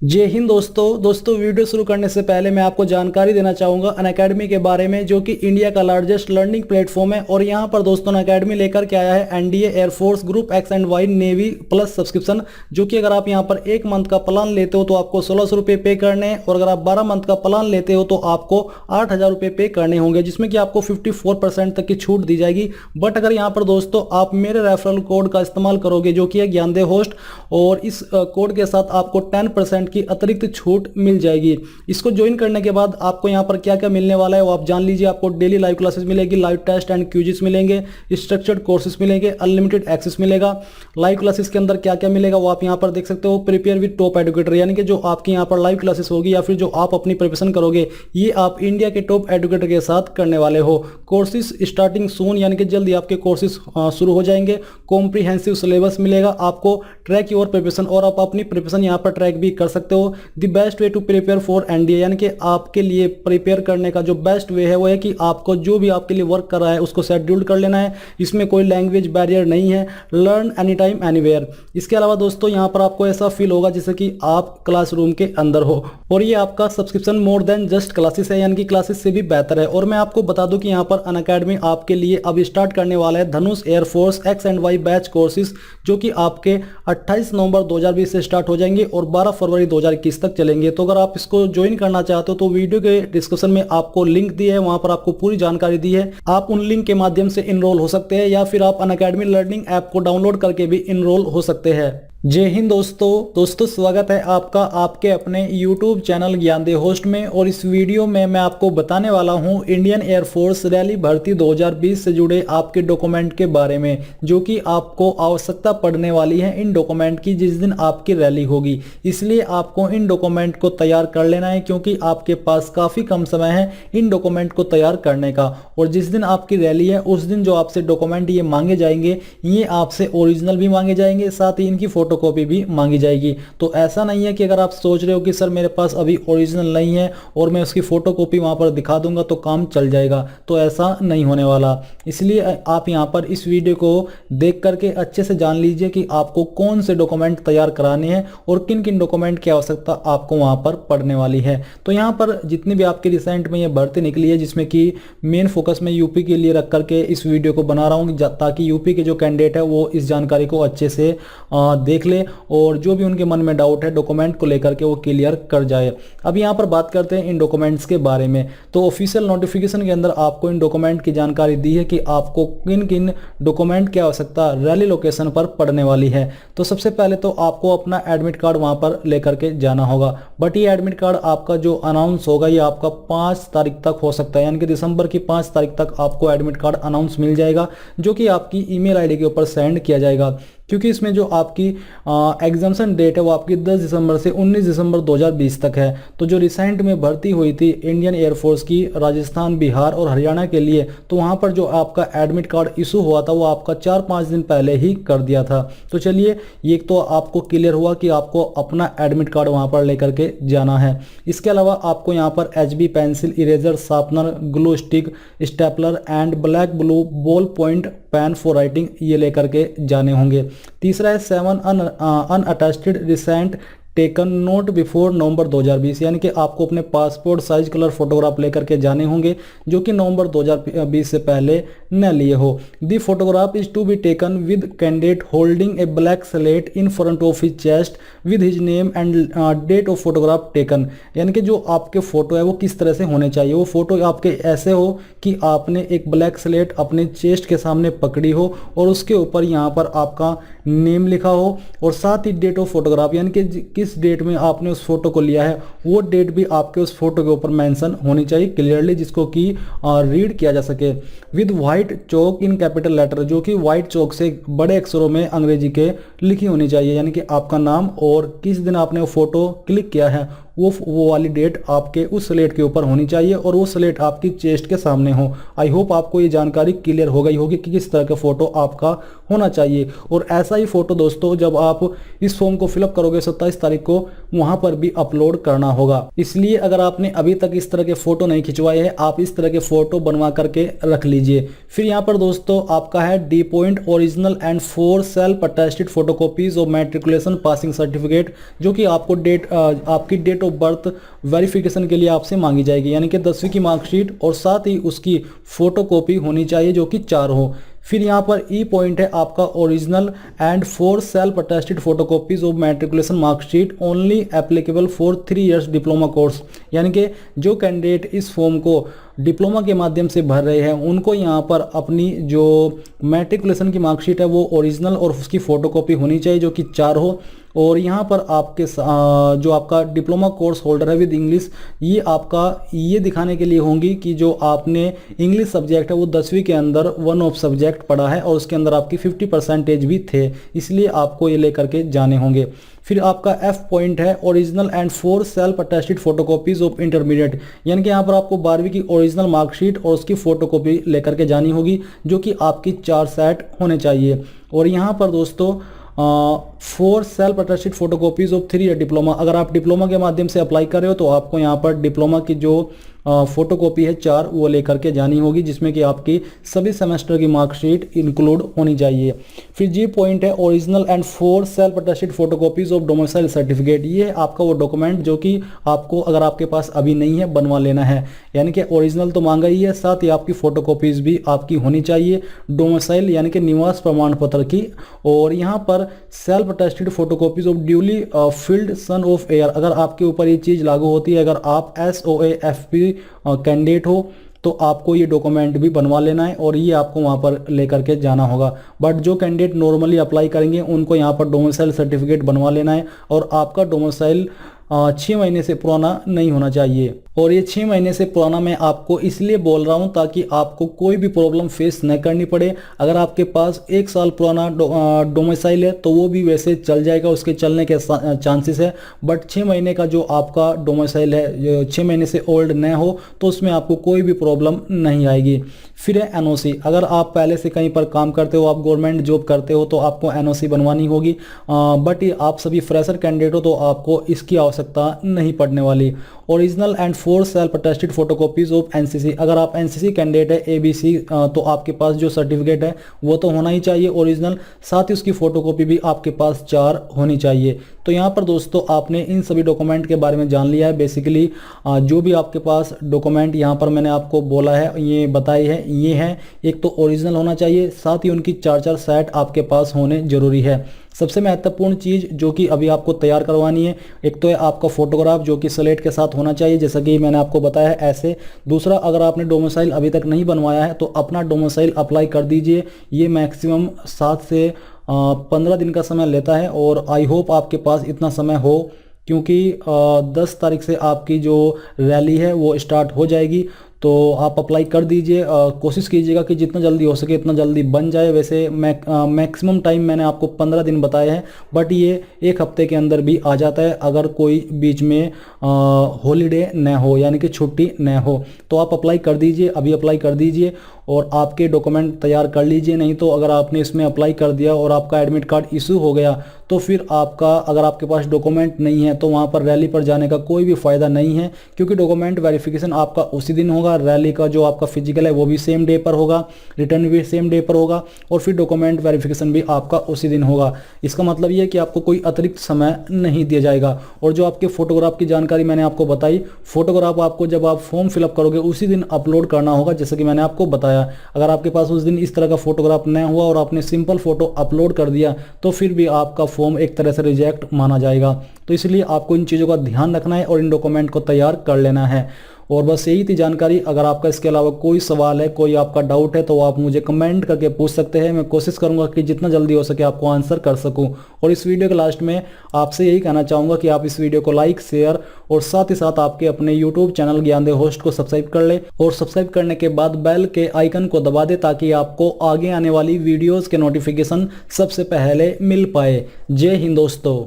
जय हिंद दोस्तों वीडियो शुरू करने से पहले मैं आपको जानकारी देना चाहूँगा अनअकैडमी के बारे में, जो कि इंडिया का लार्जेस्ट लर्निंग प्लेटफॉर्म है। और यहाँ पर दोस्तों अनअकैडमी लेकर के आया है NDA, air force, group X and Y, navy plus subscription, जो कि अगर आप यहाँ पर 1 मंथ का प्लान लेते हो तो आपको 1600 रुपये पे करने हैं, और अगर आप 12 मंथ का प्लान लेते हो तो आपको 8000 रुपये पे करने होंगे, जिसमें कि आपको 54% तक की छूट दी जाएगी। बट अगर यहाँ पर दोस्तों आप मेरे रेफरल कोड का इस्तेमाल करोगे, जो कि है ज्ञानदेव होस्ट, और इस कोड के साथ आपको 10% की अतिरिक्त छूट मिल जाएगी। इसको ज्वाइन करने के बाद आपको यहाँ पर क्या क्या मिलने वाला है वो आप जान लीजिए। आपको डेली लाइव क्लासेस मिलेगी, लाइव टेस्ट एंड क्यूजिस मिलेंगे, स्ट्रक्चर्ड कोर्सेज मिलेंगे, अनलिमिटेड एक्सेस मिलेगा। लाइव क्लासेस के अंदर क्या क्या मिलेगा वो आप यहाँ पर देख सकते हो। प्रिपेयर विद टॉप एडुकेटर, यानी कि जो आपकी यहाँ पर लाइव क्लासेस होगी या फिर जो आप अपनी प्रिपरेशन करोगे, ये आप इंडिया के टॉप एडुकेटर के साथ करने वाले हो। कोर्सेज स्टार्टिंग सून, यानी कि जल्दी आपके कोर्सेज शुरू हो जाएंगे। कॉम्प्रिहेंसिव सिलेबस मिलेगा आपको, ट्रैक योर प्रिपरेशन, और आप अपनी प्रिपरेशन यहाँ पर ट्रैक भी कर सकते हो। The best way to prepare for NDA, यानी कि आपके लिए प्रिपेयर करने का जो बेस्ट वे है वो है कि आपको जो भी आपके लिए वर्क कर रहा है उसको शेड्यूल कर लेना है। इसमें कोई लैंग्वेज बैरियर नहीं है। Learn any time anywhere. इसके अलावा दोस्तों यहाँ पर आपको ऐसा फील होगा जैसे कि आप क्लासरूम के अंदर हो, और ये आपका subscription more than just classes है, यानी कि क्लासेस से भी बेहतर है। और मैं आपको बता दूं कि यहाँ पर अनअकैडमी आपके लिए अब स्टार्ट करने वाला है Dhanush air force X and Y batch courses, जो कि आपके 28 नवंबर 2020 से स्टार्ट हो जाएंगे और 12 फरवरी 2021 तक चलेंगे। तो अगर आप इसको ज्वाइन करना चाहते हो तो वीडियो के डिस्क्रिप्शन में आपको लिंक दिया है, वहां पर आपको पूरी जानकारी दी है। आप उन लिंक के माध्यम से इनरोल हो सकते हैं, या फिर आप अनअकैडमी लर्निंग ऐप को डाउनलोड करके भी इनरोल हो सकते हैं। जय हिंद दोस्तों स्वागत है आपका आपके अपने YouTube चैनल ज्ञानदेव होस्ट में। और इस वीडियो में मैं आपको बताने वाला हूं इंडियन एयरफोर्स रैली भर्ती 2020 से जुड़े आपके डॉक्यूमेंट के बारे में, जो कि आपको आवश्यकता पड़ने वाली है इन डॉक्यूमेंट की जिस दिन आपकी रैली होगी। इसलिए आपको इन डॉक्यूमेंट को तैयार कर लेना है, क्योंकि आपके पास काफ़ी कम समय है इन डॉक्यूमेंट को तैयार करने का। और जिस दिन आपकी रैली है उस दिन जो आपसे डॉक्यूमेंट ये मांगे जाएंगे, ये आपसे ओरिजिनल भी मांगे जाएंगे, साथ ही इनकी फोटो कॉपी भी मांगी जाएगी। तो ऐसा नहीं है कि अगर आप सोच रहे हो कि सर मेरे पास अभी ओरिजिनल नहीं है और मैं उसकी फोटो कॉपी वहां पर दिखा दूंगा तो काम चल जाएगा, तो ऐसा नहीं होने वाला। इसलिए आप यहां पर इस वीडियो को देख करके अच्छे से जान लीजिए कि आपको कौन से डॉक्यूमेंट तैयार कराने हैं और किन किन डॉक्यूमेंट की आवश्यकता आपको वहां पर पड़ने वाली है। तो यहाँ पर जितनी भी आपकी रिसेंट में ये भर्ती निकली है, जिसमें कि मेन फोकस में यूपी के लिए रख करके इस वीडियो को बना रहा हूँ, ताकि यूपी के जो कैंडिडेट है वो इस जानकारी को अच्छे से देख ले और जो भी उनके मन में डाउट है डॉक्यूमेंट को लेकर के वो क्लियर कर जाए। अब यहाँ पर बात करते हैं इन डॉक्यूमेंट्स के बारे में। तो ऑफिशियल नोटिफिकेशन के अंदर आपको इन डॉक्यूमेंट की जानकारी दी है कि आपको किन किन डॉक्यूमेंट की आवश्यकता रैली लोकेशन पर पड़ने वाली है। तो सबसे पहले तो आपको अपना एडमिट कार्ड वहां पर लेकर के जाना होगा। बट ये एडमिट कार्ड आपका जो अनाउंस होगा ये आपका 5 तारीख तक हो सकता है, यानी कि दिसंबर की 5 तारीख तक आपको एडमिट कार्ड अनाउंस मिल जाएगा, जो कि आपकी ईमेल आईडी के ऊपर सेंड किया जाएगा। क्योंकि इसमें जो आपकी एग्जामिशन डेट है वो आपकी 10 दिसंबर से 19 दिसंबर 2020 तक है। तो जो रिसेंट में भर्ती हुई थी इंडियन एयरफोर्स की राजस्थान, बिहार और हरियाणा के लिए, तो वहाँ पर जो आपका एडमिट कार्ड इशू हुआ था वो आपका 4-5 दिन पहले ही कर दिया था। तो चलिए ये तो आपको क्लियर हुआ कि आपको अपना एडमिट कार्ड वहाँ पर लेकर के जाना है। इसके अलावा आपको यहाँ पर HB pencil, eraser, sharpener, glue stick, stapler and black blue ball point pen for writing ये लेकर के जाने होंगे। तीसरा है 7 unattested recent taken not before November 2020, यानी कि आपको अपने पासपोर्ट साइज कलर फोटोग्राफ लेकर के जाने होंगे, जो कि नवंबर 2020 से पहले न लिए हो। The photograph is to be taken with candidate holding a black slate in front of his chest with his name and date of photograph taken, यानी कि जो आपके फोटो है वो किस तरह से होने चाहिए। वो फोटो आपके ऐसे हो कि आपने एक ब्लैक स्लेट अपने चेस्ट के सामने पकड़ी हो और उसके ऊपर यहाँ पर आपका नेम लिखा हो, और साथ ही डेट ऑफ फोटोग्राफ, यानी कि किस डेट में आपने उस फोटो को लिया है वो डेट भी आपके उस फोटो के ऊपर मेंशन होनी चाहिए क्लियरली, जिसको कि रीड किया जा सके। With white chalk in capital letter, जो कि वाइट चौक से बड़े अक्षरों में अंग्रेजी के लिखी होनी चाहिए, यानी कि आपका नाम और किस दिन आपने वो फोटो क्लिक किया है वो वाली डेट आपके उस स्लेट के ऊपर होनी चाहिए और वो स्लेट आपकी चेस्ट के सामने हो। आई होप आपको ये जानकारी क्लियर हो गई होगी कि किस तरह का फोटो आपका होना चाहिए। और ऐसा ही फोटो दोस्तों जब आप इस फॉर्म को फिलअप करोगे 27 तारीख को, वहां पर भी अपलोड करना होगा। इसलिए अगर आपने अभी तक इस तरह के फोटो नहीं खिंचवाए हैं, आप इस तरह के फोटो बनवा करके रख लीजिए। फिर यहाँ पर दोस्तों आपका है D point original and 4 self attested photocopies of matriculation passing certificate, जो कि आपको आपकी डेट ऑफ बर्थ वेरिफिकेशन के लिए आपसे मांगी जाएगी, यानी कि 10वीं की मार्कशीट और साथ ही उसकी फोटोकॉपी होनी चाहिए जो कि 4 हो। फिर यहाँ पर ई पॉइंट है आपका original and 4 self attested photocopies of matriculation marksheet only applicable for 3 years diploma course, यानी कि जो कैंडिडेट इस फॉर्म को डिप्लोमा के माध्यम से भर रहे हैं उनको यहाँ पर अपनी जो मैट्रिकुलेशन की मार्कशीट है वो ओरिजिनल और उसकी फोटोकॉपी होनी चाहिए जो कि 4 हो। और यहाँ पर आपके जो आपका डिप्लोमा कोर्स होल्डर है विद इंग्लिश, ये आपका ये दिखाने के लिए होंगी कि जो आपने इंग्लिश सब्जेक्ट है वो 10वीं के अंदर 1 ऑफ सब्जेक्ट पढ़ा है और उसके अंदर आपकी 50% भी थे, इसलिए आपको ये लेकर के जाने होंगे। फिर आपका एफ पॉइंट है original and 4 self attested photocopies of intermediate, यानी कि यहाँ पर आपको 12वीं की ओरिजिनल मार्कशीट और उसकी फोटोकॉपी लेकर के जानी होगी जो कि आपकी 4 सेट होने चाहिए। और यहाँ पर दोस्तों 4 self attested photocopies of 3 year diploma, अगर आप डिप्लोमा के माध्यम से अप्लाई कर रहे हो तो आपको यहाँ पर डिप्लोमा की जो फोटोकॉपी है 4 वो लेकर के जानी होगी, जिसमें कि आपकी सभी सेमेस्टर की मार्कशीट इंक्लूड होनी चाहिए। फिर जी पॉइंट है original and 4 self attested photocopies of domicile certificate, ये है आपका वो डॉक्यूमेंट जो कि आपको अगर आपके पास अभी नहीं है बनवा लेना है, यानी कि ओरिजिनल तो मांगा ही है, साथ ही आपकी फोटोकॉपीज भी आपकी होनी चाहिए डोमिसाइल यानी कि निवास प्रमाण पत्र की। और यहाँ पर self attested photocopies of duly field son of air, अगर आपके ऊपर ये चीज़ लागू होती है, अगर आप SOAFP कैंडिडेट हो तो आपको ये डॉक्यूमेंट भी बनवा लेना है और ये आपको वहाँ पर लेकर के जाना होगा। बट जो कैंडिडेट नॉर्मली अप्लाई करेंगे उनको यहाँ पर डोमिसाइल सर्टिफिकेट बनवा लेना है और आपका डोमिसाइल 6 महीने से पुराना नहीं होना चाहिए। और ये 6 महीने से पुराना मैं आपको इसलिए बोल रहा हूँ ताकि आपको कोई भी प्रॉब्लम फेस न करनी पड़े। अगर आपके पास 1 साल पुराना डोमिसाइल है तो वो भी वैसे चल जाएगा, उसके चलने के चांसेस है। बट 6 महीने का जो आपका डोमिसाइल है 6 महीने से ओल्ड न हो तो उसमें आपको कोई भी प्रॉब्लम नहीं आएगी। फिर है NOC, अगर आप पहले से कहीं पर काम करते हो, आप गवर्नमेंट जॉब करते हो तो आपको NOC बनवानी होगी। बट आप सभी फ्रेशर कैंडिडेट हो तो आपको इसकी आवश्यकता नहीं पड़ने वाली। Original and 4 self attested photocopies of NCC, अगर आप NCC कैंडिडेट है ABC तो आपके पास जो सर्टिफिकेट है वो तो होना ही चाहिए ओरिजिनल, साथ ही उसकी फोटोकॉपी भी आपके पास 4 होनी चाहिए। तो यहाँ पर दोस्तों आपने इन सभी डॉक्यूमेंट के बारे में जान लिया है। बेसिकली जो भी आपके पास डॉक्यूमेंट यहाँ पर मैंने आपको बोला है, ये बताई है, ये है एक तो ओरिजिनल होना चाहिए, साथ ही उनकी 4 सेट आपके पास होने जरूरी है। सबसे महत्वपूर्ण चीज़ जो कि अभी आपको तैयार करवानी है, एक तो है आपका फोटोग्राफ जो कि स्लेट के साथ होना चाहिए जैसा कि मैंने आपको बताया है ऐसे। दूसरा, अगर आपने डोमिसाइल अभी तक नहीं बनवाया है तो अपना डोमिसाइल अप्लाई कर दीजिए, ये मैक्सिमम 7 से 15 दिन का समय लेता है और आई होप आपके पास इतना समय हो, क्योंकि 10 तारीख से आपकी जो रैली है वो स्टार्ट हो जाएगी। तो आप अप्लाई कर दीजिए, कोशिश कीजिएगा कि जितना जल्दी हो सके इतना जल्दी बन जाए। वैसे मैक्सिमम टाइम मैंने आपको 15 दिन बताए हैं, बट ये 1 हफ्ते के अंदर भी आ जाता है अगर कोई बीच में हॉलीडे न हो, यानी कि छुट्टी न हो। तो आप अप्लाई कर दीजिए, अभी अप्लाई कर दीजिए और आपके डॉक्यूमेंट तैयार कर लीजिए। नहीं तो अगर आपने इसमें अप्लाई कर दिया और आपका एडमिट कार्ड इशू हो गया तो फिर आपका, अगर आपके पास डॉक्यूमेंट नहीं है तो वहाँ पर रैली पर जाने का कोई भी फ़ायदा नहीं है, क्योंकि डॉक्यूमेंट वेरिफिकेशन आपका उसी दिन होगा। रैली का जो आपका फिजिकल है वो भी सेम डे पर होगा, रिटर्न भी सेम डे पर होगा और फिर डॉक्यूमेंट वेरिफिकेशन भी आपका उसी दिन होगा। इसका मतलब ये है कि आपको कोई अतिरिक्त समय नहीं दिया जाएगा। और जो आपके फोटोग्राफ की जानकारी मैंने आपको बताई, फोटोग्राफ आपको जब आप फॉर्म फिलअप करोगे उसी दिन अपलोड करना होगा, जैसे कि मैंने आपको बताया। अगर आपके पास उस दिन इस तरह का फोटोग्राफ न हुआ और आपने सिंपल फोटो अपलोड कर दिया तो फिर भी आपका फॉर्म एक तरह से रिजेक्ट माना जाएगा। तो इसलिए आपको इन चीज़ों का ध्यान रखना है और इन डॉक्यूमेंट को तैयार कर लेना है। और बस यही थी जानकारी। अगर आपका इसके अलावा कोई सवाल है, कोई आपका डाउट है तो आप मुझे कमेंट करके पूछ सकते हैं। मैं कोशिश करूंगा कि जितना जल्दी हो सके आपको आंसर कर सकूं। और इस वीडियो के लास्ट में आपसे यही कहना चाहूँगा कि आप इस वीडियो को लाइक, शेयर और साथ ही साथ आपके अपने यूट्यूब चैनल ज्ञानदेव होस्ट को सब्सक्राइब कर ले और सब्सक्राइब करने के बाद बेल के आइकन को दबा दे ताकि आपको आगे आने वाली वीडियोज़ के नोटिफिकेशन सबसे पहले मिल पाए। जय हिंद दोस्तों।